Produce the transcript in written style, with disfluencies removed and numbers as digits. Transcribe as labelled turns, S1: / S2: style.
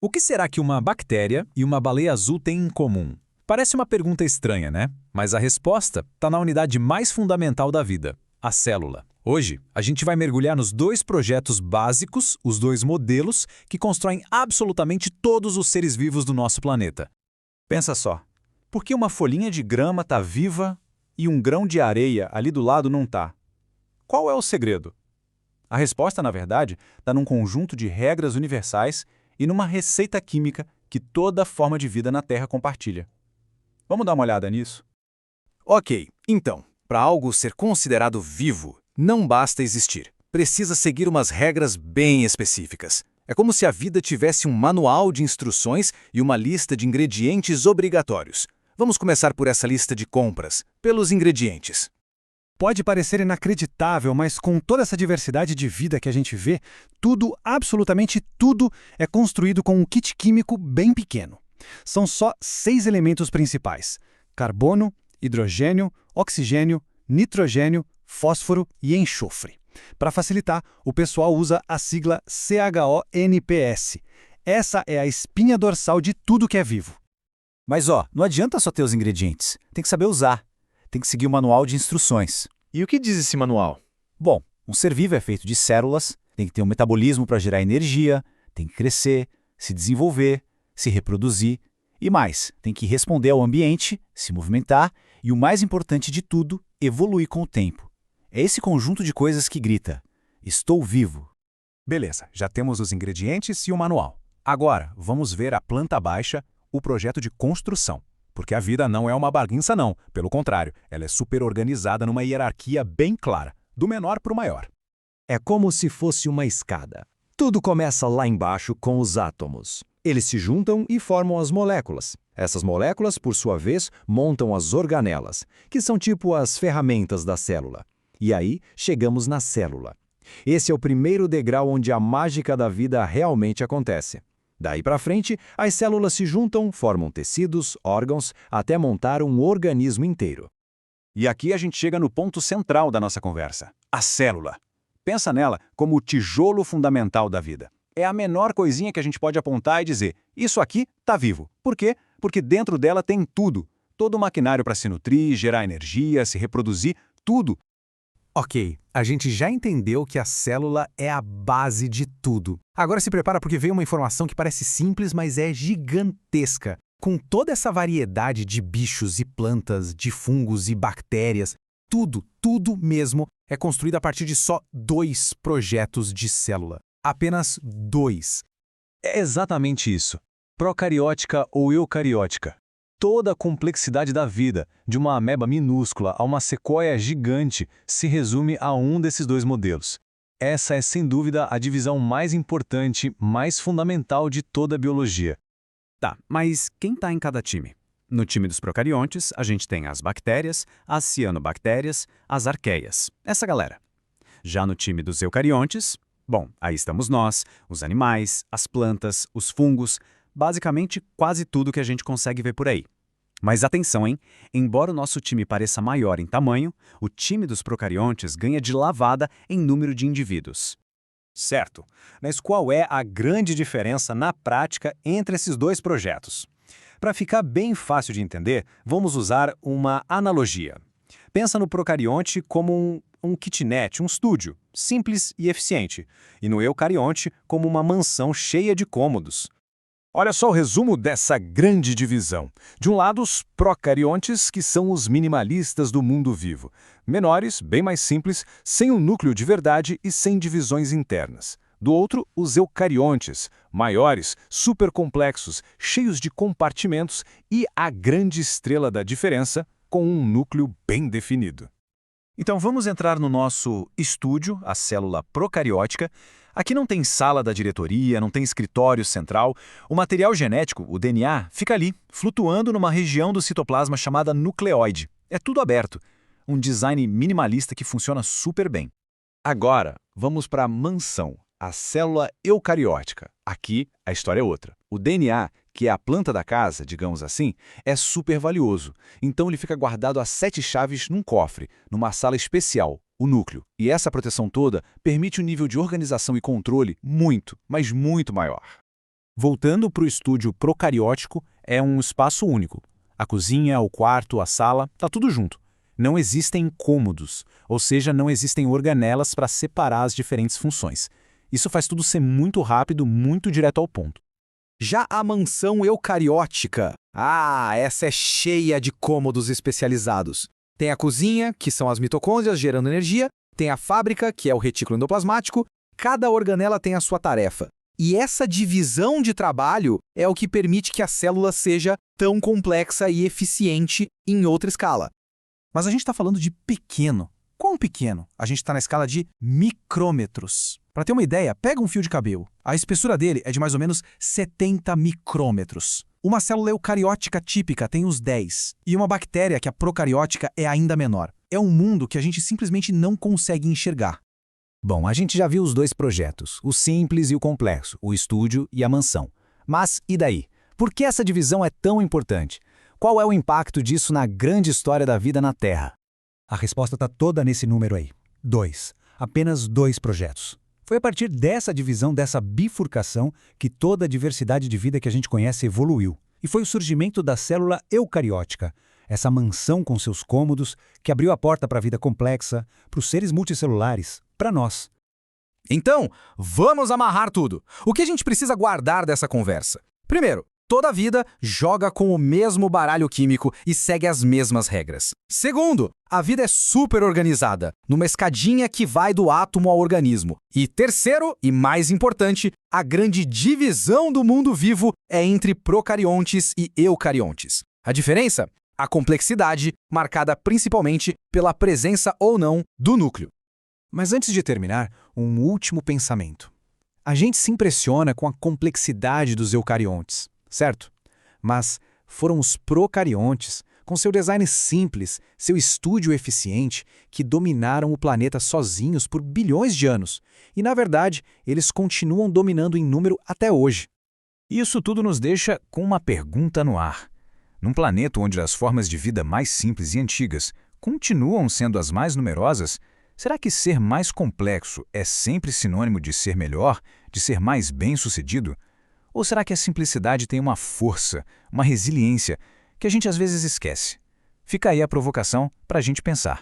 S1: O que será que uma bactéria e uma baleia azul têm em comum? Parece uma pergunta estranha, né? Mas a resposta está na unidade mais fundamental da vida, a célula. Hoje, a gente vai mergulhar nos dois projetos básicos, os dois modelos, que constroem absolutamente todos os seres vivos do nosso planeta.
S2: Pensa só, por que uma folhinha de grama está viva e um grão de areia ali do lado não está? Qual é o segredo? A resposta, na verdade, está num conjunto de regras universais e numa receita química que toda forma de vida na Terra compartilha. Vamos dar uma olhada nisso?
S3: Ok, então, para algo ser considerado vivo, não basta existir. Precisa seguir umas regras bem específicas. É como se a vida tivesse um manual de instruções e uma lista de ingredientes obrigatórios. Vamos começar por essa lista de compras, pelos ingredientes.
S4: Pode parecer inacreditável, mas com toda essa diversidade de vida que a gente vê, tudo, absolutamente tudo, é construído com um kit químico bem pequeno. São só 6 elementos principais: carbono, hidrogênio, oxigênio, nitrogênio, fósforo e enxofre. Para facilitar, o pessoal usa a sigla CHONPS. Essa é a espinha dorsal de tudo que é vivo.
S2: Mas não adianta só ter os ingredientes, tem que saber usar. Tem que seguir o manual de instruções.
S3: E o que diz esse manual?
S2: Bom, um ser vivo é feito de células, tem que ter um metabolismo para gerar energia, tem que crescer, se desenvolver, se reproduzir e mais, tem que responder ao ambiente, se movimentar e, o mais importante de tudo, evoluir com o tempo. É esse conjunto de coisas que grita: estou vivo.
S5: Beleza, já temos os ingredientes e o manual. Agora, vamos ver a planta baixa, o projeto de construção. Porque a vida não é uma bagunça não, pelo contrário, ela é super organizada numa hierarquia bem clara, do menor para o maior.
S6: É como se fosse uma escada. Tudo começa lá embaixo com os átomos. Eles se juntam e formam as moléculas. Essas moléculas, por sua vez, montam as organelas, que são tipo as ferramentas da célula. E aí, chegamos na célula. Esse é o primeiro degrau onde a mágica da vida realmente acontece. Daí para frente, as células se juntam, formam tecidos, órgãos, até montar um organismo inteiro.
S2: E aqui a gente chega no ponto central da nossa conversa: a célula. Pensa nela como o tijolo fundamental da vida. É a menor coisinha que a gente pode apontar e dizer: isso aqui está vivo. Por quê? Porque dentro dela tem tudo. Todo o maquinário para se nutrir, gerar energia, se reproduzir, tudo.
S1: Ok, a gente já entendeu que a célula é a base de tudo. Agora se prepara porque veio uma informação que parece simples, mas é gigantesca. Com toda essa variedade de bichos e plantas, de fungos e bactérias, tudo mesmo é construído a partir de só 2 projetos de célula. Apenas 2.
S2: É exatamente isso. Procariótica ou eucariótica. Toda a complexidade da vida, de uma ameba minúscula a uma sequoia gigante, se resume a um desses 2 modelos. Essa é, sem dúvida, a divisão mais importante, mais fundamental de toda a biologia.
S7: Tá, mas quem está em cada time? No time dos procariontes, a gente tem as bactérias, as cianobactérias, as arqueias. Essa galera. Já no time dos eucariontes, bom, aí estamos nós, os animais, as plantas, os fungos, basicamente quase tudo que a gente consegue ver por aí. Mas atenção, hein? Embora o nosso time pareça maior em tamanho, o time dos procariontes ganha de lavada em número de indivíduos.
S5: Certo. Mas qual é a grande diferença na prática entre esses 2 projetos? Para ficar bem fácil de entender, vamos usar uma analogia. Pensa no procarionte como um kitnet, um estúdio, simples e eficiente, e no eucarionte como uma mansão cheia de cômodos. Olha só o resumo dessa grande divisão. De um lado, os procariontes, que são os minimalistas do mundo vivo. Menores, bem mais simples, sem um núcleo de verdade e sem divisões internas. Do outro, os eucariontes, maiores, supercomplexos, cheios de compartimentos e a grande estrela da diferença, com um núcleo bem definido. Então vamos entrar no nosso estúdio, a célula procariótica. Aqui não tem sala da diretoria, não tem escritório central. O material genético, o DNA, fica ali, flutuando numa região do citoplasma chamada nucleóide. É tudo aberto. Um design minimalista que funciona super bem. Agora, vamos para a mansão, a célula eucariótica. Aqui, a história é outra. O DNA, que é a planta da casa, digamos assim, é super valioso. Então ele fica guardado a 7 chaves num cofre, numa sala especial, o núcleo. E essa proteção toda permite um nível de organização e controle muito, mas muito maior.
S2: Voltando para o estúdio procariótico, é um espaço único. A cozinha, o quarto, a sala, tá tudo junto. Não existem cômodos, ou seja, não existem organelas para separar as diferentes funções. Isso faz tudo ser muito rápido, muito direto ao ponto.
S3: Já a mansão eucariótica, essa é cheia de cômodos especializados. Tem a cozinha, que são as mitocôndrias gerando energia, tem a fábrica, que é o retículo endoplasmático, cada organela tem a sua tarefa. E essa divisão de trabalho é o que permite que a célula seja tão complexa e eficiente em outra escala.
S1: Mas a gente está falando de pequeno. Quão pequeno? A gente está na escala de micrômetros. Para ter uma ideia, pega um fio de cabelo. A espessura dele é de mais ou menos 70 micrômetros. Uma célula eucariótica típica tem uns 10. E uma bactéria, que é a procariótica, é ainda menor. É um mundo que a gente simplesmente não consegue enxergar.
S3: Bom, a gente já viu os dois projetos, o simples e o complexo, o estúdio e a mansão. Mas e daí? Por que essa divisão é tão importante? Qual é o impacto disso na grande história da vida na Terra?
S4: A resposta está toda nesse número aí. 2. Apenas 2 projetos. Foi a partir dessa divisão, dessa bifurcação, que toda a diversidade de vida que a gente conhece evoluiu. E foi o surgimento da célula eucariótica, essa mansão com seus cômodos, que abriu a porta para a vida complexa, para os seres multicelulares, para nós.
S3: Então, vamos amarrar tudo. O que a gente precisa guardar dessa conversa? Primeiro, toda a vida joga com o mesmo baralho químico e segue as mesmas regras. Segundo, a vida é super organizada, numa escadinha que vai do átomo ao organismo. E terceiro, e mais importante, a grande divisão do mundo vivo é entre procariontes e eucariontes. A diferença? A complexidade, marcada principalmente pela presença ou não do núcleo.
S1: Mas antes de terminar, um último pensamento. A gente se impressiona com a complexidade dos eucariontes, certo? Mas foram os procariontes, com seu design simples, seu estúdio eficiente, que dominaram o planeta sozinhos por bilhões de anos. E, na verdade, eles continuam dominando em número até hoje.
S2: Isso tudo nos deixa com uma pergunta no ar. Num planeta onde as formas de vida mais simples e antigas continuam sendo as mais numerosas, será que ser mais complexo é sempre sinônimo de ser melhor, de ser mais bem-sucedido? Ou será que a simplicidade tem uma força, uma resiliência, que a gente às vezes esquece? Fica aí a provocação para a gente pensar.